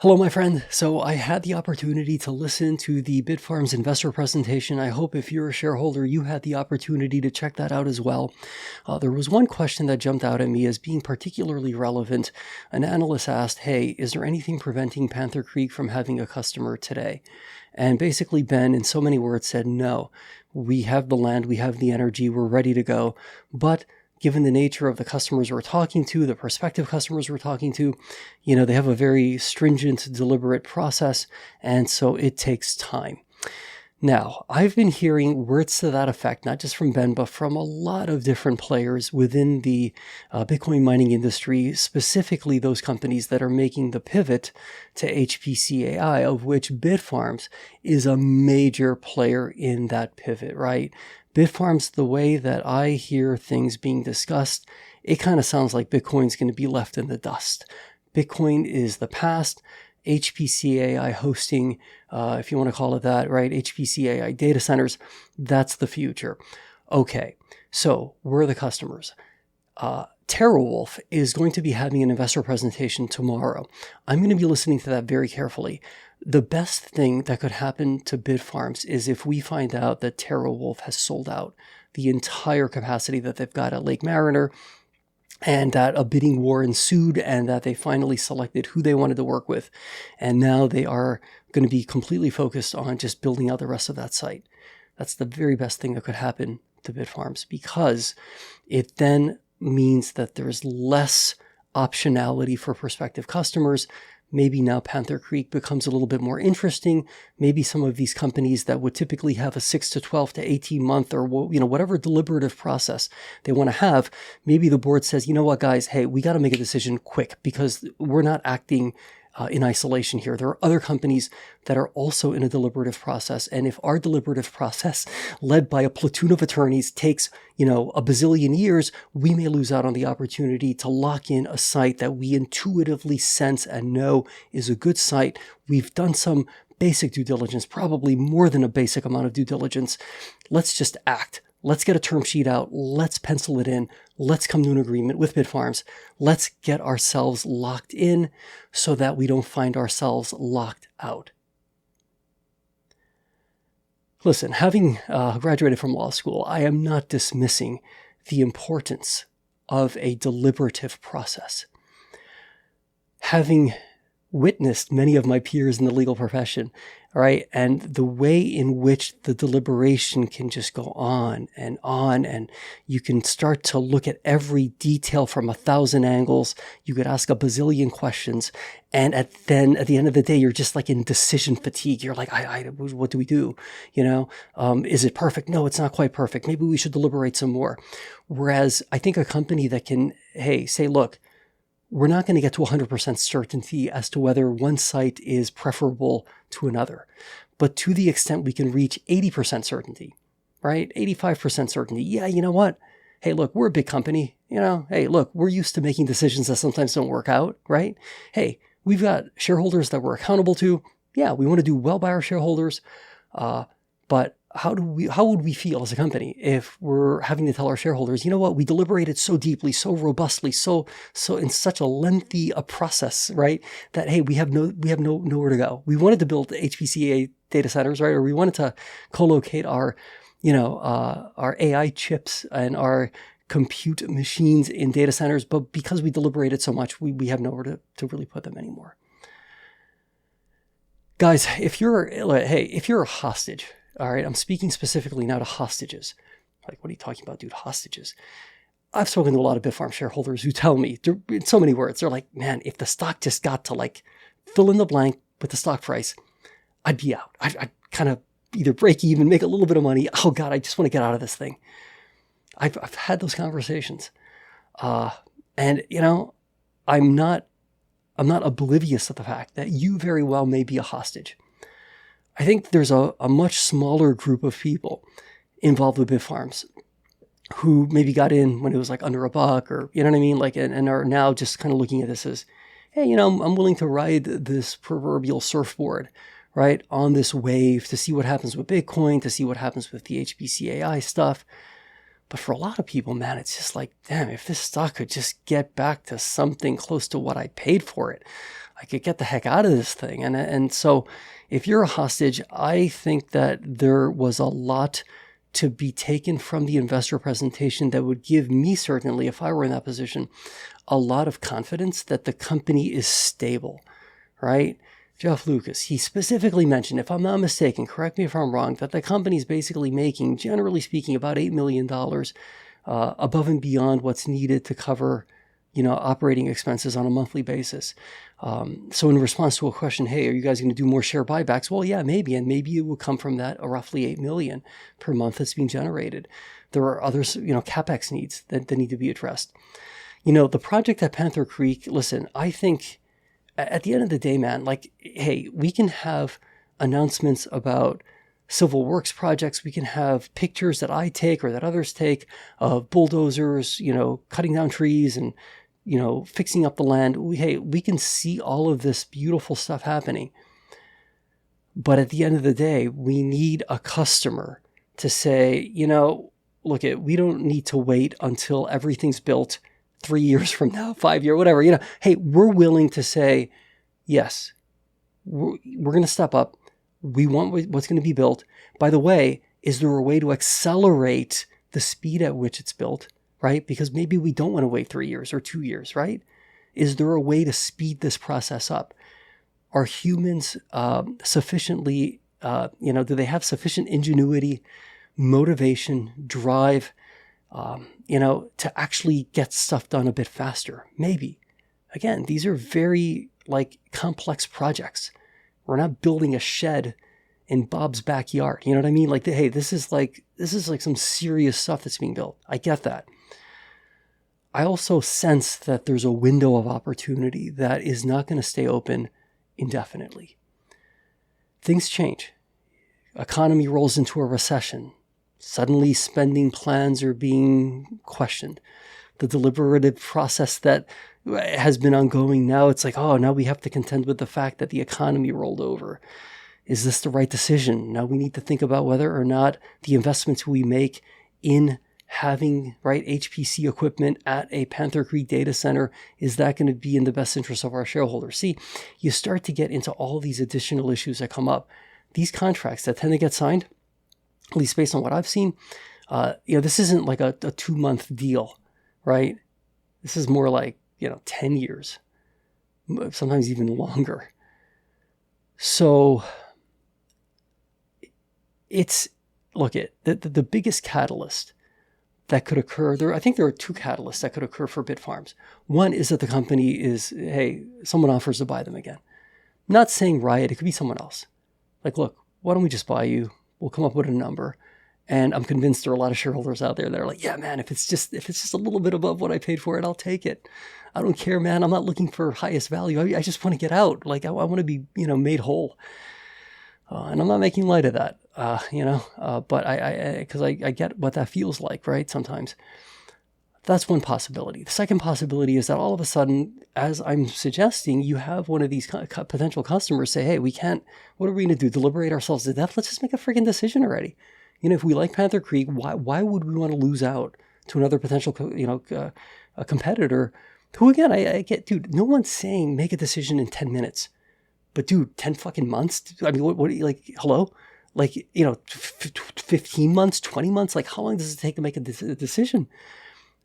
Hello, my friend. So I had the opportunity to listen to the Bitfarms investor presentation. I hope if you're a shareholder, you had the opportunity to check that out as well. There was one question that jumped out at me as being particularly relevant. An analyst asked, hey, is there anything preventing Panther Creek from having a customer today? And basically Ben, in so many words, said, no, we have the land, we have the energy, we're ready to go. But given the nature of the customers we're talking to, the prospective customers we're talking to, they have a very stringent, deliberate process, and so it takes time. Now, I've been hearing words to that effect, not just from Ben, but from a lot of different players within the Bitcoin mining industry, specifically those companies that are making the pivot to HPC AI, of which Bitfarms is a major player in that pivot, right? Bitfarms, the way that I hear things being discussed, it kind of sounds like Bitcoin's going to be left in the dust. Bitcoin is the past. HPC AI hosting, if you want to call it that, right? HPC AI data centers, that's the future. Okay, so where are the customers? TeraWulf is going to be having an investor presentation tomorrow. I'm going to be listening to that very carefully. The best thing that could happen to Bitfarms is if we find out that TeraWulf has sold out the entire capacity that they've got at Lake Mariner, and that a bidding war ensued, and that they finally selected who they wanted to work with. And now they are going to be completely focused on just building out the rest of that site. That's the very best thing that could happen to Bitfarms, because it then means that there's less optionality for prospective customers. Maybe now Panther Creek becomes a little bit more interesting. Maybe some of these companies that would typically have a 6 to 12 to 18 month or whatever deliberative process they want to have, maybe the board says, you know what, guys, hey, we got to make a decision quick because we're not acting in isolation here. There are other companies that are also in a deliberative process. And if our deliberative process led by a platoon of attorneys takes, a bazillion years, we may lose out on the opportunity to lock in a site that we intuitively sense and know is a good site. We've done some basic due diligence, probably more than a basic amount of due diligence. Let's just act. Let's get a term sheet out. Let's pencil it in. Let's come to an agreement with Bitfarms. Let's get ourselves locked in so that we don't find ourselves locked out. Listen, having graduated from law school, I am not dismissing the importance of a deliberative process. Having witnessed many of my peers in the legal profession, right? And the way in which the deliberation can just go on, and you can start to look at every detail from 1,000 angles. You could ask a bazillion questions. And at the end of the day, you're just like in decision fatigue. You're like, what do we do? Is it perfect? No, it's not quite perfect. Maybe we should deliberate some more. Whereas I think a company that can, say, look, we're not going to get to 100% certainty as to whether one site is preferable to another. But to the extent we can reach 80% certainty, right? 85% certainty. Yeah, you know what? Hey, look, we're a big company. Hey, look, we're used to making decisions that sometimes don't work out, right? Hey, we've got shareholders that we're accountable to. Yeah, we want to do well by our shareholders. But how would we feel as a company if we're having to tell our shareholders, you know what, we deliberated so deeply, so robustly, so in such a lengthy a process, right? That, hey, we have nowhere to go. We wanted to build HPC data centers, right? Or we wanted to co-locate our AI chips and our compute machines in data centers, but because we deliberated so much, we have nowhere to really put them anymore. Guys, if you're a hostage, all right, I'm speaking specifically now to hostages. Like, what are you talking about, dude? Hostages. I've spoken to a lot of Bitfarms shareholders who tell me, in so many words, they're like, man, if the stock just got to fill in the blank with the stock price, I'd be out. I'd kind of either break even, make a little bit of money. Oh God, I just want to get out of this thing. I've had those conversations. And I'm not oblivious to the fact that you very well may be a hostage. I think there's a much smaller group of people involved with Bitfarms who maybe got in when it was under $1, or, you know what I mean? And are now just kind of looking at this as, hey, I'm willing to ride this proverbial surfboard, right, on this wave to see what happens with Bitcoin, to see what happens with the HPC AI stuff. But for a lot of people, man, it's just like, damn, if this stock could just get back to something close to what I paid for it, I could get the heck out of this thing. And so if you're a hostage, I think that there was a lot to be taken from the investor presentation that would give me, certainly, if I were in that position, a lot of confidence that the company is stable, right? Jeff Lucas, he specifically mentioned, if I'm not mistaken, correct me if I'm wrong, that the company's basically making, generally speaking, about $8 million above and beyond what's needed to cover, operating expenses on a monthly basis. So in response to a question, hey, are you guys going to do more share buybacks? Well, yeah, maybe. And maybe it will come from that roughly $8 million per month that's being generated. There are other, CapEx needs that need to be addressed. The project at Panther Creek, listen, I think at the end of the day, man, hey, we can have announcements about civil works projects. We can have pictures that I take or that others take of bulldozers, cutting down trees and, fixing up the land. We can see all of this beautiful stuff happening. But at the end of the day, we need a customer to say, look, we don't need to wait until everything's built 3 years from now, 5 years, whatever, hey, we're willing to say, yes, we're going to step up. We want what's going to be built. By the way, is there a way to accelerate the speed at which it's built, right? Because maybe we don't want to wait 3 years or 2 years, right? Is there a way to speed this process up? Are humans sufficiently, do they have sufficient ingenuity, motivation, drive, to actually get stuff done a bit faster? Maybe. Again, these are very complex projects. We're not building a shed in Bob's backyard. You know what I mean? Hey, this is some serious stuff that's being built. I get that. I also sense that there's a window of opportunity that is not going to stay open indefinitely. Things change. Economy rolls into a recession. Suddenly spending plans are being questioned. The deliberative process that has been ongoing now, it's now we have to contend with the fact that the economy rolled over. Is this the right decision? Now we need to think about whether or not the investments we make in having HPC equipment at a Panther Creek data center, is that going to be in the best interest of our shareholders? See, you start to get into all these additional issues that come up. These contracts that tend to get signed, at least based on what I've seen, this isn't like a 2-month deal, right? This is more 10 years, sometimes even longer. So the biggest catalyst that could occur, I think there are 2 catalysts that could occur for Bitfarms. One is that the company is, hey, someone offers to buy them again. I'm not saying Riot, it could be someone else. Look, why don't we just buy you? We'll come up with a number. And I'm convinced there are a lot of shareholders out there that are yeah, man, if it's just a little bit above what I paid for it, I'll take it. I don't care, man. I'm not looking for highest value. I just want to get out. I want to be, made whole. And I'm not making light of that, but because I get what that feels like, right? Sometimes. That's one possibility. The second possibility is that all of a sudden, as I'm suggesting, you have one of these potential customers say, hey, what are we going to do? Deliberate ourselves to death? Let's just make a freaking decision already. If we like Panther Creek, why would we want to lose out to another potential, a competitor who, again, I get, dude, no one's saying make a decision in 10 minutes. But dude, 10 fucking months? I mean, what hello? 15 months, 20 months? How long does it take to make a decision?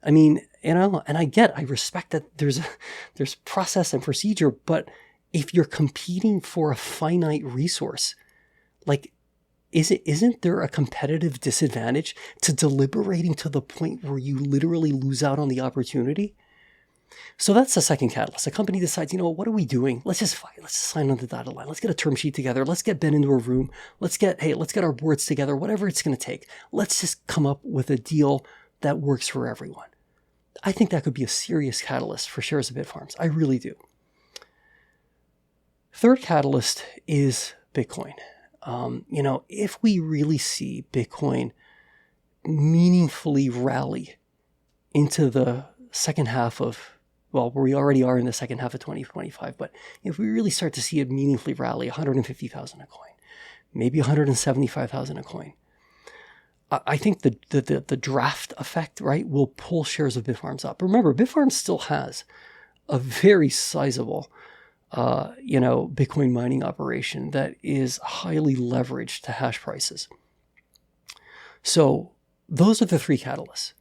I mean, and I respect that there's process and procedure, but if you're competing for a finite resource, isn't there a competitive disadvantage to deliberating to the point where you literally lose out on the opportunity? So that's the second catalyst. A company decides, what are we doing? Let's just fight. Let's just sign on the dotted line. Let's get a term sheet together. Let's get Ben into a room. Let's get our boards together, whatever it's going to take. Let's just come up with a deal that works for everyone. I think that could be a serious catalyst for shares of Bitfarms. I really do. Third catalyst is Bitcoin. If we really see Bitcoin meaningfully rally into the second half of, we already are in the second half of 2025, but if we really start to see it meaningfully rally, 150,000 a coin, maybe 175,000 a coin, I think the draft effect, right, will pull shares of Bitfarms up. Remember, Bitfarms still has a very sizable Bitcoin mining operation that is highly leveraged to hash prices. So those are the three catalysts.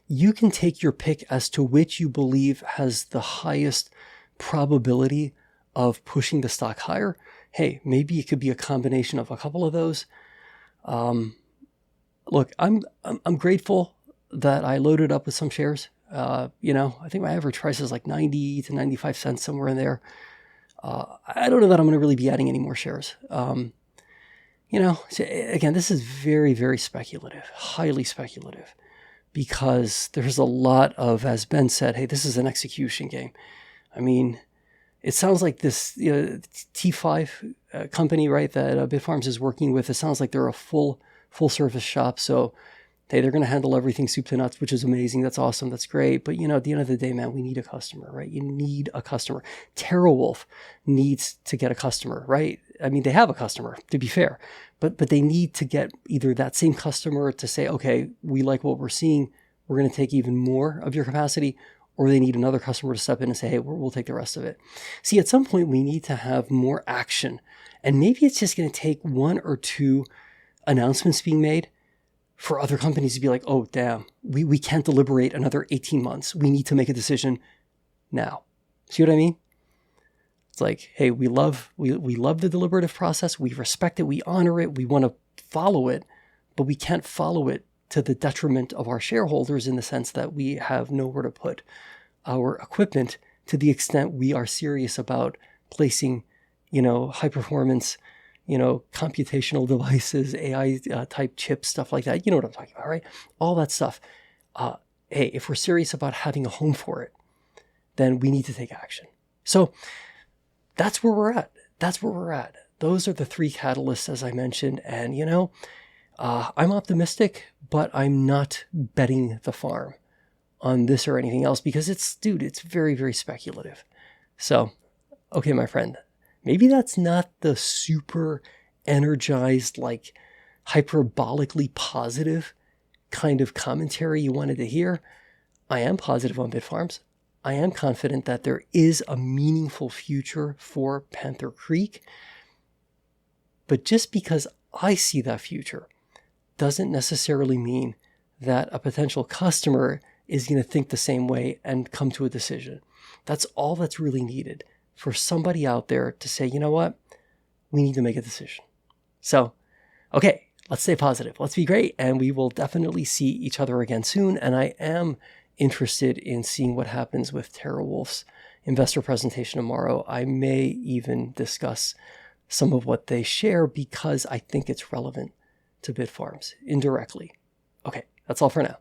You can take your pick as to which you believe has the highest probability of pushing the stock higher. Hey, maybe it could be a combination of a couple of those. Look, I'm grateful that I loaded up with some shares. I think my average price is like 90 to 95 cents, somewhere in there. I don't know that I'm going to really be adding any more shares. Again, this is very, very speculative, highly speculative, because there's a lot of, as Ben said, hey, this is an execution game. I mean, it sounds like this T5 company, right, that Bitfarms is working with, it sounds like they're a full service shop. So, hey, they're going to handle everything soup to nuts, which is amazing. That's awesome. That's great. But, at the end of the day, man, we need a customer, right? You need a customer. TeraWulf needs to get a customer, right? I mean, they have a customer, to be fair, but they need to get either that same customer to say, okay, we like what we're seeing, we're going to take even more of your capacity, or they need another customer to step in and say, hey, we'll take the rest of it. See, at some point, we need to have more action. And maybe it's just going to take one or two announcements being made for other companies to be like, oh, damn, we can't deliberate another 18 months. We need to make a decision now. See what I mean? It's like, hey, we love the deliberative process. We respect it. We honor it. We want to follow it, but we can't follow it to the detriment of our shareholders, in the sense that we have nowhere to put our equipment, to the extent we are serious about placing, high performance, computational devices, AI type chips, stuff like that. You know what I'm talking about, right? All that stuff. Hey, if we're serious about having a home for it, then we need to take action. So that's where we're at. Those are the three catalysts, as I mentioned. And, I'm optimistic, but I'm not betting the farm on this or anything else, because it's very, very speculative. So, okay, my friend, maybe that's not the super energized, like hyperbolically positive kind of commentary you wanted to hear. I am positive on Bitfarms. I am confident that there is a meaningful future for Panther Creek. But just because I see that future doesn't necessarily mean that a potential customer is going to think the same way and come to a decision. That's all that's really needed, for somebody out there to say, you know what, we need to make a decision. So, okay, let's stay positive. Let's be great. And we will definitely see each other again soon. And I am interested in seeing what happens with TeraWulf's investor presentation tomorrow. I may even discuss some of what they share, because I think it's relevant to Bitfarms indirectly. Okay, that's all for now.